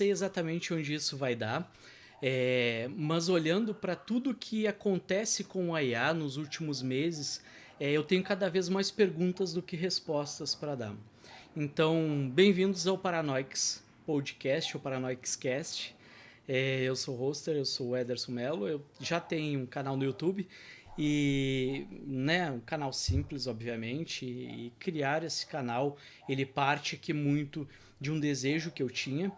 sei exatamente onde isso vai dar, mas olhando para tudo que acontece com a IA nos últimos meses, eu tenho cada vez mais perguntas do que respostas para dar. Então, bem-vindos ao Paranoics Podcast, ou Paranoics Cast. Eu sou o hoster, eu sou o Ederson Mello, eu já tenho um canal no YouTube e, né, um canal simples, obviamente, e criar esse canal, ele parte aqui muito de um desejo que eu tinha,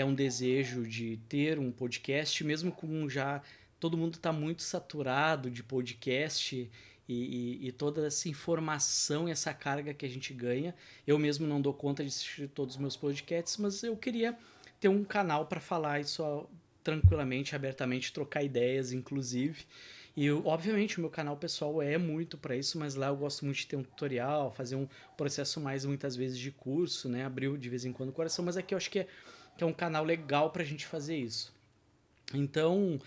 um desejo de ter um podcast, mesmo com já todo mundo está muito saturado de podcast e toda essa informação e essa carga que a gente ganha. Eu mesmo não dou conta de assistir todos os meus podcasts, mas eu queria ter um canal para falar isso tranquilamente, abertamente, trocar ideias, inclusive. E obviamente o meu canal pessoal é muito para isso, mas lá eu gosto muito de ter um tutorial, fazer um processo mais muitas vezes de curso, né? Abrir de vez em quando o coração, mas aqui eu acho que é um canal legal para a gente fazer isso. Então,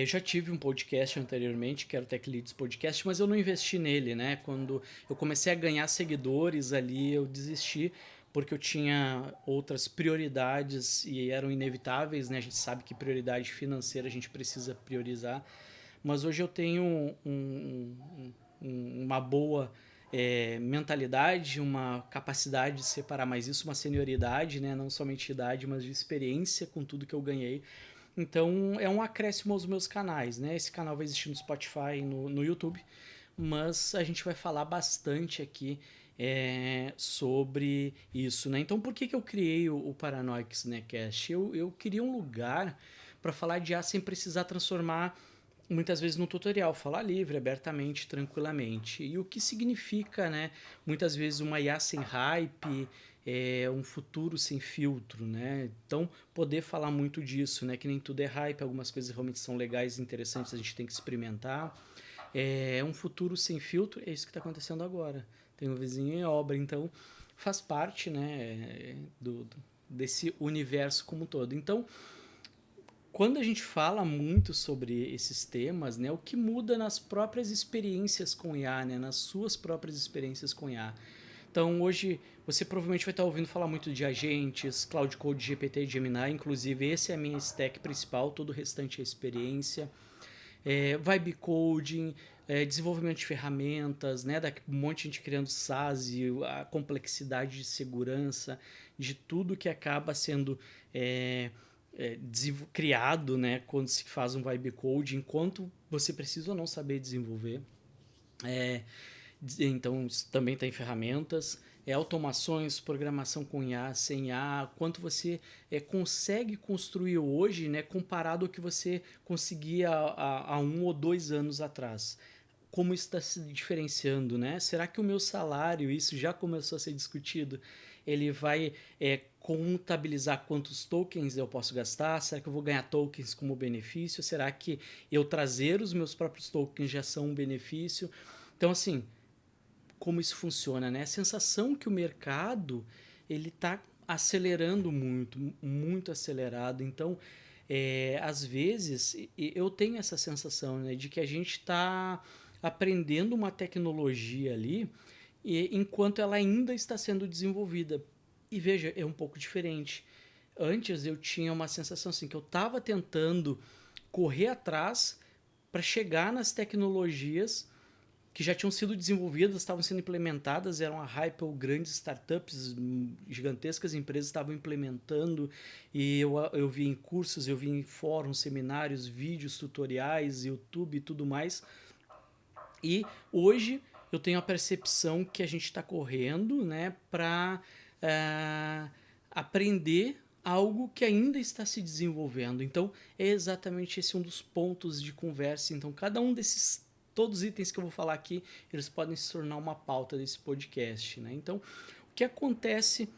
já tive um podcast anteriormente, que era o Tech Leads Podcast, mas eu não investi nele, né? Quando eu comecei a ganhar seguidores ali, eu desisti, porque eu tinha outras prioridades e eram inevitáveis, né? A gente sabe que prioridade financeira a gente precisa priorizar, mas hoje eu tenho uma boa mentalidade, uma capacidade de separar mais isso, uma senioridade, né? Não somente de idade, mas de experiência com tudo que eu ganhei. Então é um acréscimo aos meus canais, né? Esse canal vai existir no Spotify e no YouTube, mas a gente vai falar bastante aqui sobre isso, né? Então por que eu criei o Paranoics Cast? Eu queria um lugar para falar de IA sem precisar transformar muitas vezes no tutorial, falar livre, abertamente, tranquilamente. E o que significa, né? Muitas vezes uma IA sem hype, um futuro sem filtro, né? Então, poder falar muito disso, né? Que nem tudo é hype, algumas coisas realmente são legais e interessantes, a gente tem que experimentar. Um futuro sem filtro, é isso que está acontecendo agora. Tem um vizinho em obra, então faz parte, né? Desse universo como um todo. Então, quando a gente fala muito sobre esses temas, né, o que muda nas próprias experiências com IA, né, nas suas próprias experiências com IA. Então, hoje, você provavelmente vai estar ouvindo falar muito de agentes, Cloud Code, GPT e Gemini, inclusive esse é a minha stack principal, todo o restante é experiência. Vibe coding, desenvolvimento de ferramentas, né, um monte de gente criando SaaS, e a complexidade de segurança, de tudo que acaba sendo criado, né, quando se faz um vibe coding, enquanto você precisa ou não saber desenvolver. Então, também tem ferramentas, automações, programação com IA, sem IA, quanto você consegue construir hoje, né, comparado ao que você conseguia há 1 ou 2 anos atrás. Como isso está se diferenciando, né? Será que o meu salário, isso já começou a ser discutido, ele vai contabilizar quantos tokens eu posso gastar? Será que eu vou ganhar tokens como benefício? Será que eu trazer os meus próprios tokens já são um benefício? Então, assim, como isso funciona, né? A sensação que o mercado ele está acelerando muito, muito acelerado. Então, às vezes eu tenho essa sensação, né, de que a gente está aprendendo uma tecnologia ali enquanto ela ainda está sendo desenvolvida. E veja, é um pouco diferente. Antes eu tinha uma sensação assim que eu estava tentando correr atrás para chegar nas tecnologias que já tinham sido desenvolvidas, estavam sendo implementadas, eram a hype, ou grandes startups, gigantescas empresas estavam implementando, e eu vi em cursos, eu vi em fóruns, seminários, vídeos, tutoriais, YouTube e tudo mais. E hoje eu tenho a percepção que a gente está correndo, né, para aprender algo que ainda está se desenvolvendo. Então, é exatamente esse um dos pontos de conversa. Então, cada um desses todos os itens que eu vou falar aqui, eles podem se tornar uma pauta desse podcast, né? Então, o que acontece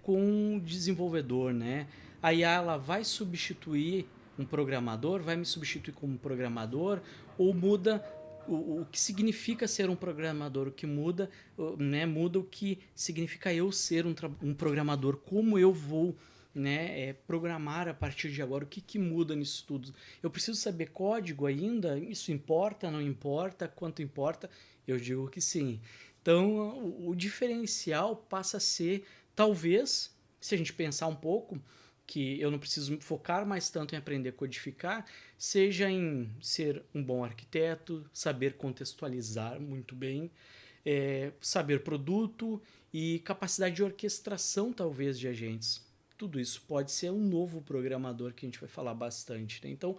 com o desenvolvedor, né? A IA ela vai substituir um programador, vai me substituir como programador, ou muda o que significa ser um programador, o que muda, né? Muda o que significa eu ser um programador, como eu vou, né, programar a partir de agora, o que muda nisso tudo? Eu preciso saber código ainda? Isso importa, não importa? Quanto importa? Eu digo que sim. Então, o diferencial passa a ser, talvez, se a gente pensar um pouco, que eu não preciso me focar mais tanto em aprender a codificar, seja em ser um bom arquiteto, saber contextualizar muito bem, saber produto e capacidade de orquestração, talvez, de agentes. Tudo isso pode ser um novo programador que a gente vai falar bastante. Né? Então,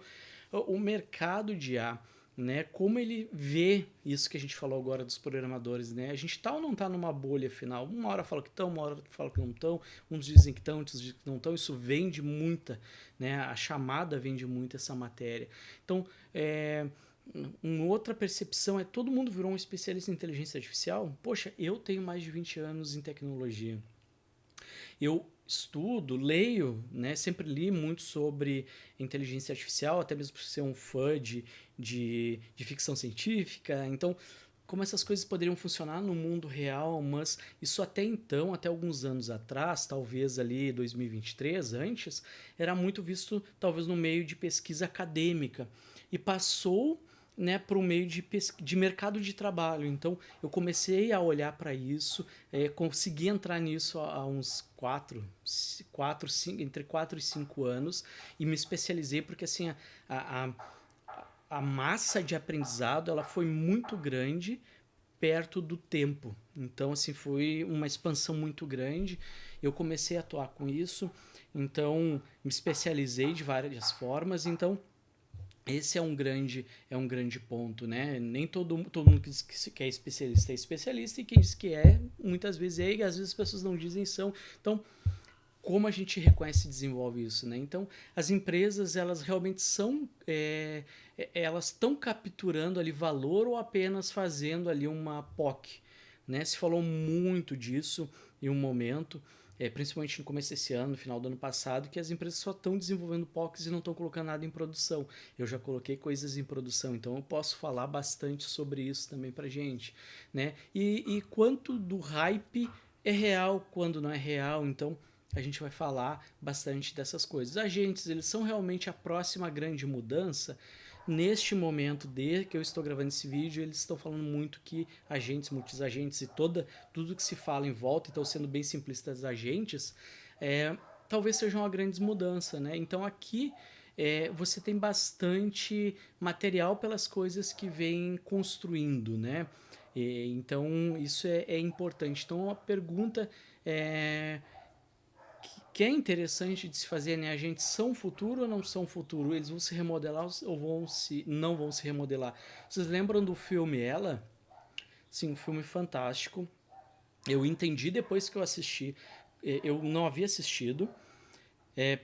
o mercado de IA, né, como ele vê isso que a gente falou agora dos programadores, né? A gente tá ou não tá numa bolha final? Uma hora fala que estão, uma hora fala que não estão, uns dizem que estão, outros dizem que não estão. Isso vende muita, né? A chamada vende muito essa matéria. Então, uma outra percepção é todo mundo virou um especialista em inteligência artificial. Poxa, eu tenho mais de 20 anos em tecnologia. Eu estudo, leio, né? Sempre li muito sobre inteligência artificial, até mesmo por ser um fã de ficção científica. Então, como essas coisas poderiam funcionar no mundo real, mas isso até então, até alguns anos atrás, talvez ali 2023, antes, era muito visto talvez no meio de pesquisa acadêmica. E passou, né, para o meio de mercado de trabalho. Então, eu comecei a olhar para isso, consegui entrar nisso há uns 5, entre 4 e 5 anos, e me especializei porque assim, a, a massa de aprendizado ela foi muito grande perto do tempo. Então, assim, foi uma expansão muito grande. Eu comecei a atuar com isso, então me especializei de várias formas. Então, esse é um grande ponto, né? Nem todo mundo que diz que é especialista, e quem diz que é, muitas vezes é, e às vezes as pessoas não dizem são. Então, como a gente reconhece e desenvolve isso, né? Então, as empresas, elas realmente são, elas estão capturando ali valor ou apenas fazendo ali uma POC, né? Se falou muito disso em um momento, principalmente no começo desse ano, no final do ano passado, que as empresas só estão desenvolvendo POCs e não estão colocando nada em produção. Eu já coloquei coisas em produção, então eu posso falar bastante sobre isso também pra gente, né? E quanto do hype é real, quando não é real, então a gente vai falar bastante dessas coisas. Agentes, eles são realmente a próxima grande mudança. Neste momento de que eu estou gravando esse vídeo, eles estão falando muito que agentes, multisagentes e tudo que se fala em volta, então sendo bem simplistas, agentes, talvez seja uma grande mudança, né? Então aqui você tem bastante material pelas coisas que vem construindo, né? Então isso é importante. Então a pergunta que é interessante de se fazer, né? Agentes são futuro ou não são futuro? Eles vão se remodelar ou não vão se remodelar? Vocês lembram do filme Ela? Sim, um filme fantástico. Eu entendi depois que eu assisti. Eu não havia assistido,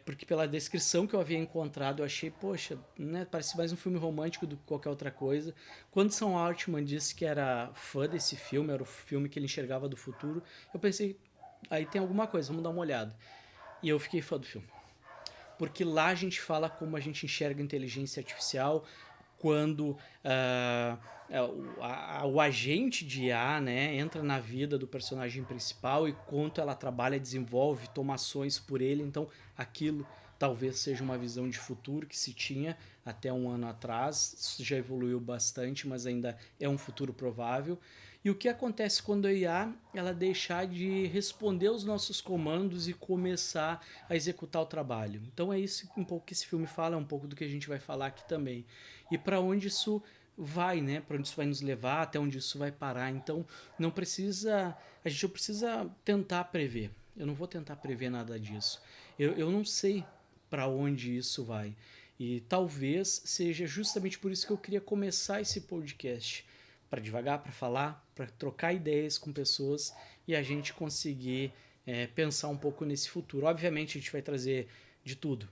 porque pela descrição que eu havia encontrado, eu achei, poxa, né, parece mais um filme romântico do que qualquer outra coisa. Quando Sam Altman disse que era fã desse filme, era o filme que ele enxergava do futuro, eu pensei, aí tem alguma coisa, vamos dar uma olhada. E eu fiquei fã do filme. Porque lá a gente fala como a gente enxerga a inteligência artificial, quando o agente de IA, né, entra na vida do personagem principal e quanto ela trabalha, desenvolve, toma ações por ele. Então aquilo talvez seja uma visão de futuro que se tinha até um ano atrás. Isso já evoluiu bastante, mas ainda é um futuro provável. E o que acontece quando a IA ela deixar de responder os nossos comandos e começar a executar o trabalho? Então é isso um pouco que esse filme fala, é um pouco do que a gente vai falar aqui também. E para onde isso vai, né? Para onde isso vai nos levar, até onde isso vai parar. Então não precisa, a gente não precisa tentar prever. Eu não vou tentar prever nada disso. Eu não sei para onde isso vai. E talvez seja justamente por isso que eu queria começar esse podcast, para devagar, para falar, para trocar ideias com pessoas e a gente conseguir pensar um pouco nesse futuro. Obviamente a gente vai trazer de tudo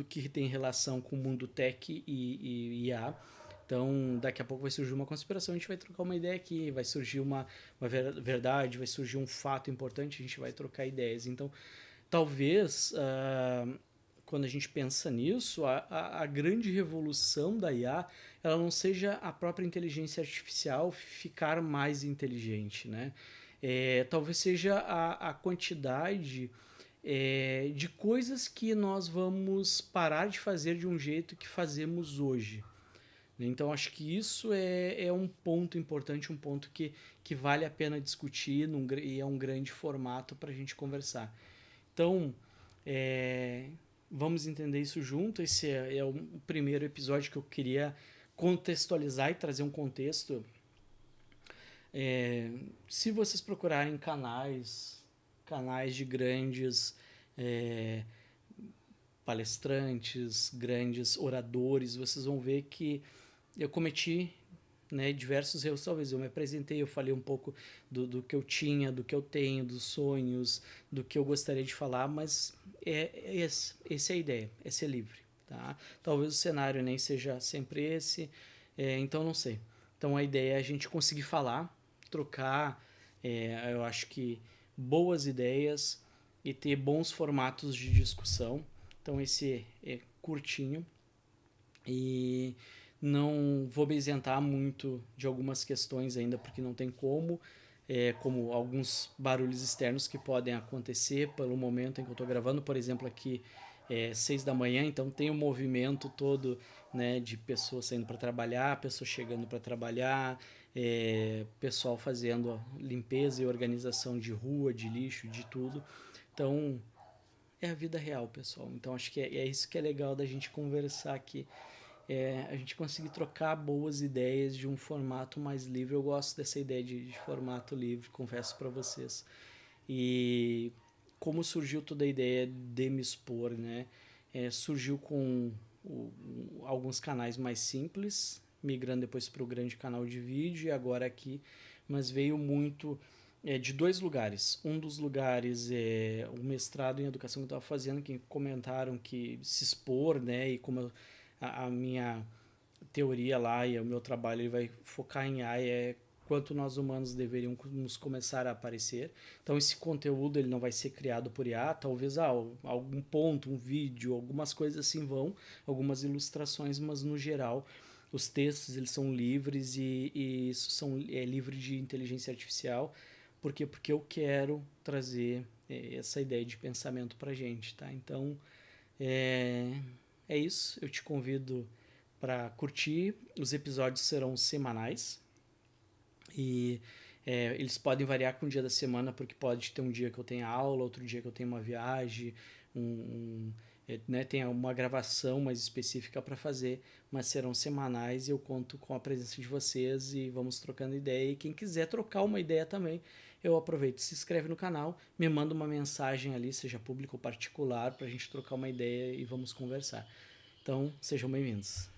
que tem relação com o mundo tech e IA. Então, daqui a pouco vai surgir uma conspiração, a gente vai trocar uma ideia aqui, vai surgir uma verdade, vai surgir um fato importante, a gente vai trocar ideias. Então, talvez, quando a gente pensa nisso, a grande revolução da IA ela não seja a própria inteligência artificial ficar mais inteligente, né? Talvez seja a quantidade de coisas que nós vamos parar de fazer de um jeito que fazemos hoje. Então, acho que isso é um ponto importante, um ponto que vale a pena discutir e é um grande formato para a gente conversar. Então, vamos entender isso junto. Esse é o primeiro episódio que eu queria contextualizar e trazer um contexto. É, se vocês procurarem canais de grandes é, palestrantes, grandes oradores, vocês vão ver que eu cometi, né, diversos erros. Talvez eu me apresentei, eu falei um pouco do que eu tinha, do que eu tenho, dos sonhos, do que eu gostaria de falar, mas essa é a ideia, é ser livre. Tá? Talvez o cenário nem seja sempre esse, então não sei. Então a ideia é a gente conseguir falar, trocar, eu acho que boas ideias e ter bons formatos de discussão. Então esse é curtinho e não vou me isentar muito de algumas questões ainda, porque não tem como alguns barulhos externos que podem acontecer pelo momento em que eu estou gravando. Por exemplo, aqui 6 da manhã, então tem o movimento todo, né, de pessoas saindo para trabalhar, pessoas chegando para trabalhar, pessoal fazendo limpeza e organização de rua, de lixo, de tudo. Então, é a vida real, pessoal. Então, acho que é isso que é legal da gente conversar aqui, a gente conseguir trocar boas ideias de um formato mais livre. Eu gosto dessa ideia de formato livre, confesso para vocês. E como surgiu toda a ideia de me expor, né? Surgiu com alguns canais mais simples, migrando depois para o grande canal de vídeo e agora aqui, mas veio muito de dois lugares. Um dos lugares é o mestrado em educação que eu estava fazendo, que comentaram que se expor, né? E como a minha teoria lá e o meu trabalho ele vai focar em AI quanto nós humanos deveríamos começar a aparecer. Então esse conteúdo ele não vai ser criado por IA, talvez algum ponto, um vídeo, algumas coisas assim vão, algumas ilustrações, mas no geral os textos eles são livres e isso é livre de inteligência artificial. Por quê? Porque eu quero trazer essa ideia de pensamento pra gente, tá? Então é, é isso, eu te convido para curtir. Os episódios serão semanais e eles podem variar com o dia da semana, porque pode ter um dia que eu tenha aula, outro dia que eu tenha uma viagem, né, tem uma gravação mais específica para fazer, mas serão semanais e eu conto com a presença de vocês e vamos trocando ideia. E quem quiser trocar uma ideia também, eu aproveito, se inscreve no canal, me manda uma mensagem ali, seja pública ou particular, para a gente trocar uma ideia e vamos conversar. Então, sejam bem-vindos.